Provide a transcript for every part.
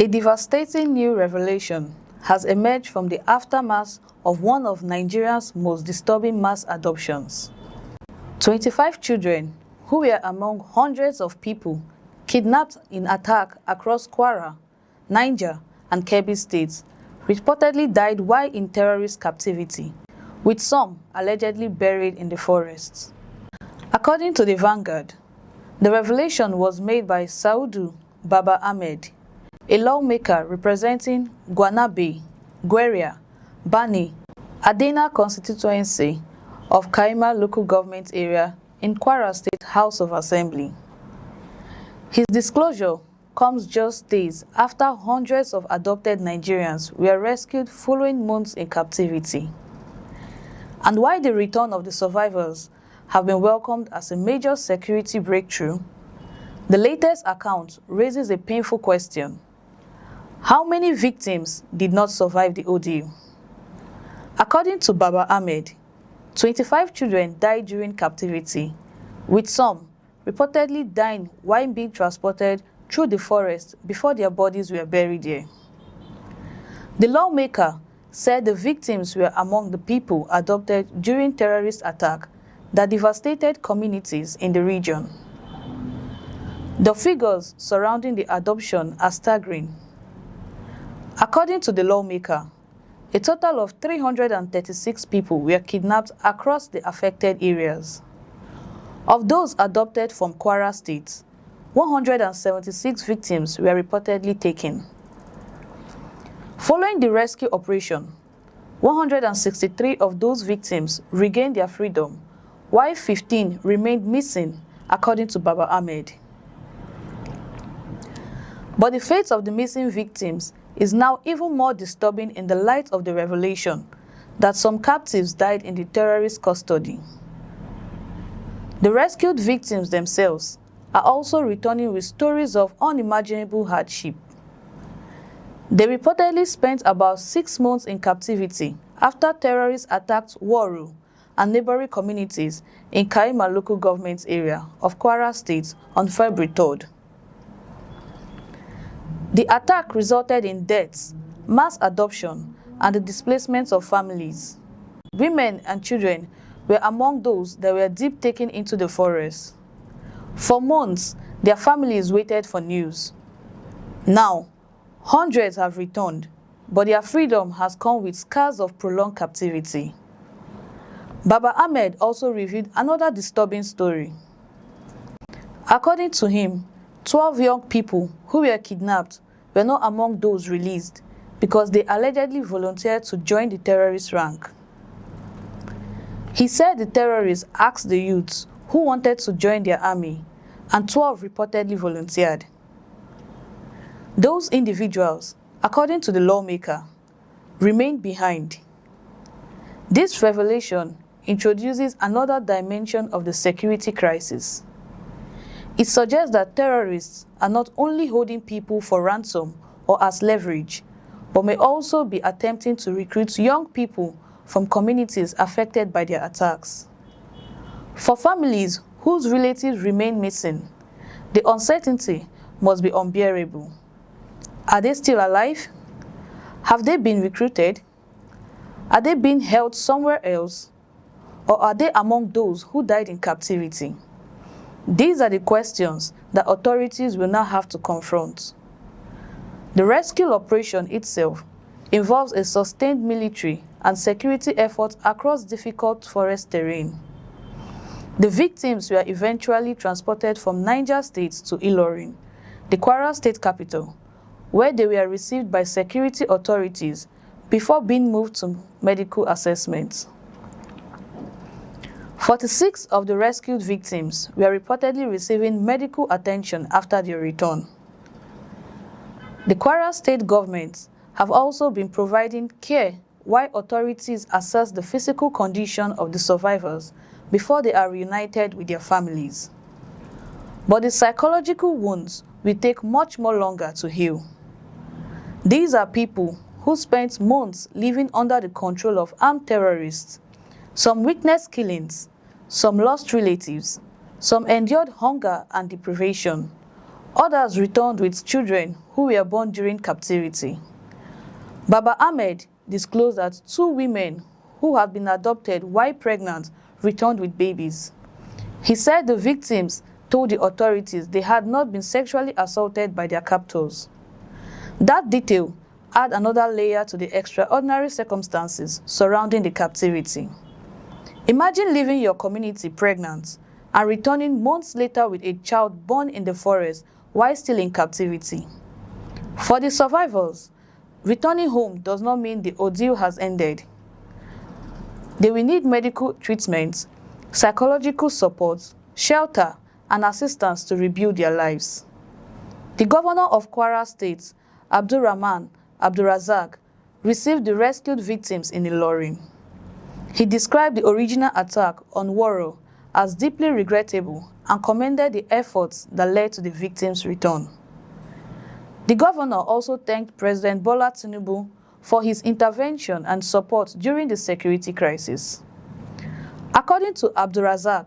A devastating new revelation has emerged from the aftermath of one of Nigeria's most disturbing mass adoptions. 25 children, who were among hundreds of people kidnapped in attack across Kwara, Niger, and Kebbi states, reportedly died while in terrorist captivity, with some allegedly buried in the forests. According to the Vanguard, the revelation was made by Saudu Baba Ahmed, a lawmaker representing Gwanabe, Gweria, Bani, Adena constituency of Kaima local government area in Kwara State House of Assembly. His disclosure comes just days after hundreds of adopted Nigerians were rescued following months in captivity. And while the return of the survivors have been welcomed as a major security breakthrough, the latest account raises a painful question. How many victims did not survive the ordeal? According to Baba Ahmed, 25 children died during captivity, with some reportedly dying while being transported through the forest before their bodies were buried there. The lawmaker said the victims were among the people adopted during terrorist attack that devastated communities in the region. The figures surrounding the adoption are staggering. According to the lawmaker, a total of 336 people were kidnapped across the affected areas. Of those adopted from Kwara State, 176 victims were reportedly taken. Following the rescue operation, 163 of those victims regained their freedom, while 15 remained missing, according to Baba Ahmed. But the fate of the missing victims is now even more disturbing in the light of the revelation that some captives died in the terrorist custody. The rescued victims themselves are also returning with stories of unimaginable hardship. They reportedly spent about 6 months in captivity after terrorists attacked Waru and neighboring communities in Kaima local government area of Kwara State on February 3rd. The attack resulted in deaths, mass adoption, and the displacement of families. Women and children were among those that were deep taken into the forest. For months, their families waited for news. Now, hundreds have returned, but their freedom has come with scars of prolonged captivity. Baba Ahmed also revealed another disturbing story. According to him, 12 young people who were kidnapped were not among those released because they allegedly volunteered to join the terrorist rank. He said the terrorists asked the youths who wanted to join their army, and 12 reportedly volunteered. Those individuals, according to the lawmaker, remained behind. This revelation introduces another dimension of the security crisis. It suggests that terrorists are not only holding people for ransom or as leverage, but may also be attempting to recruit young people from communities affected by their attacks. For families whose relatives remain missing, the uncertainty must be unbearable. Are they still alive? Have they been recruited? Are they being held somewhere else? Or are they among those who died in captivity? These are the questions that authorities will now have to confront. The rescue operation itself involves a sustained military and security effort across difficult forest terrain. The victims were eventually transported from Niger State to Ilorin, the Kwara State capital, where they were received by security authorities before being moved to medical assessment. 46 of the rescued victims were reportedly receiving medical attention after their return. The Kwara State government have also been providing care while authorities assess the physical condition of the survivors before they are reunited with their families. But the psychological wounds will take much more longer to heal. These are people who spent months living under the control of armed terrorists. Some witnessed killings, some lost relatives, some endured hunger and deprivation, Others returned with children who were born during captivity. Baba Ahmed disclosed that 2 women who had been adopted while pregnant returned with babies. He said the victims told the authorities they had not been sexually assaulted by their captors. That detail adds another layer to the extraordinary circumstances surrounding the captivity. Imagine leaving your community pregnant and returning months later with a child born in the forest while still in captivity. For the survivors, returning home does not mean the ordeal has ended. They will need medical treatment, psychological support, shelter, and assistance to rebuild their lives. The governor of Kwara State, Abdulrahman Abdulrazak, received the rescued victims in Ilorin. He described the original attack on Woro as deeply regrettable and commended the efforts that led to the victims' return. The governor also thanked President Bola Tinubu for his intervention and support during the security crisis. According to Abdulrazak,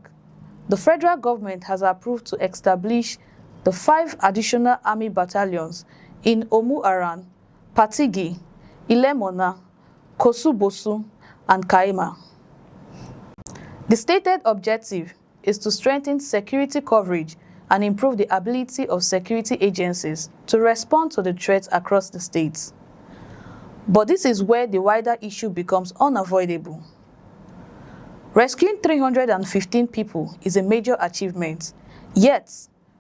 the federal government has approved to establish the 5 additional army battalions in Omu-Aran, Patigi, Ilemona, Kosu-Bosu, and Kaima. The stated objective is to strengthen security coverage and improve the ability of security agencies to respond to the threats across the states. But this is where the wider issue becomes unavoidable. Rescuing 315 people is a major achievement, yet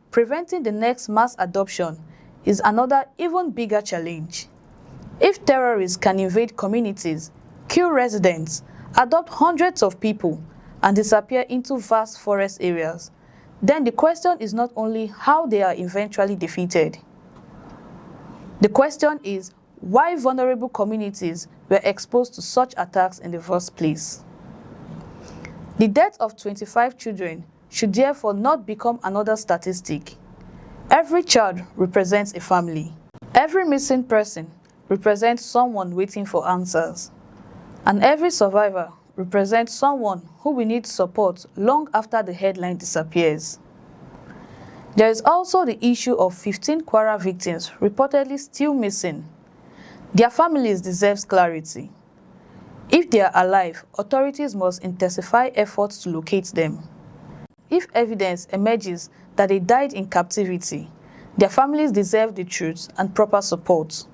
preventing the next mass adoption is another even bigger challenge. If terrorists can invade communities, kill residents, adopt hundreds of people, and disappear into vast forest areas, then the question is not only how they are eventually defeated. The question is why vulnerable communities were exposed to such attacks in the first place. The death of 25 children should therefore not become another statistic. Every child represents a family. Every missing person represents someone waiting for answers. And every survivor represents someone who will need support long after the headline disappears. There is also the issue of 15 Kwara victims reportedly still missing. Their families deserve clarity. If they are alive, authorities must intensify efforts to locate them. If evidence emerges that they died in captivity, their families deserve the truth and proper support.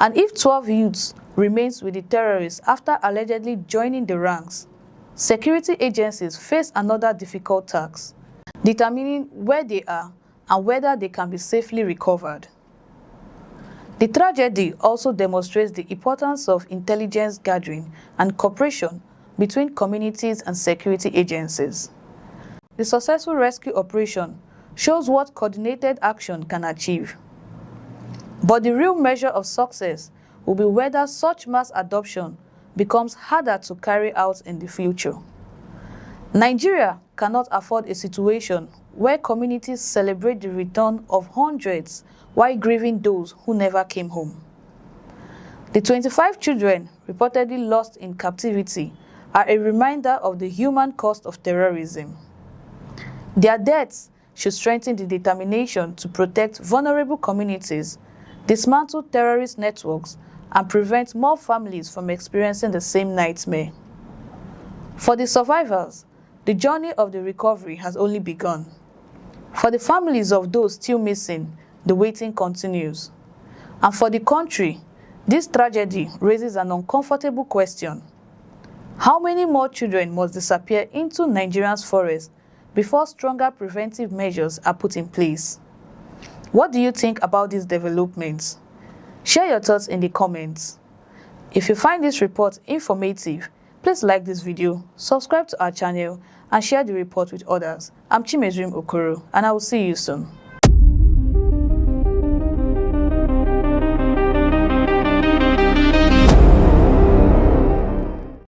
And if 12 youths remains with the terrorists after allegedly joining the ranks, security agencies face another difficult task, determining where they are and whether they can be safely recovered. The tragedy also demonstrates the importance of intelligence gathering and cooperation between communities and security agencies. The successful rescue operation shows what coordinated action can achieve. But the real measure of success will be whether such mass adoption becomes harder to carry out in the future. Nigeria cannot afford a situation where communities celebrate the return of hundreds while grieving those who never came home. The 25 children reportedly lost in captivity are a reminder of the human cost of terrorism. Their deaths should strengthen the determination to protect vulnerable communities, dismantle terrorist networks, and prevent more families from experiencing the same nightmare. For the survivors, the journey of the recovery has only begun. For the families of those still missing, the waiting continues. And for the country, this tragedy raises an uncomfortable question. How many more children must disappear into Nigeria's forest before stronger preventive measures are put in place? What do you think about these developments? Share your thoughts in the comments. If you find this report informative, please like this video, subscribe to our channel, and share the report with others. I'm Chimezrim Okoro, and I will see you soon.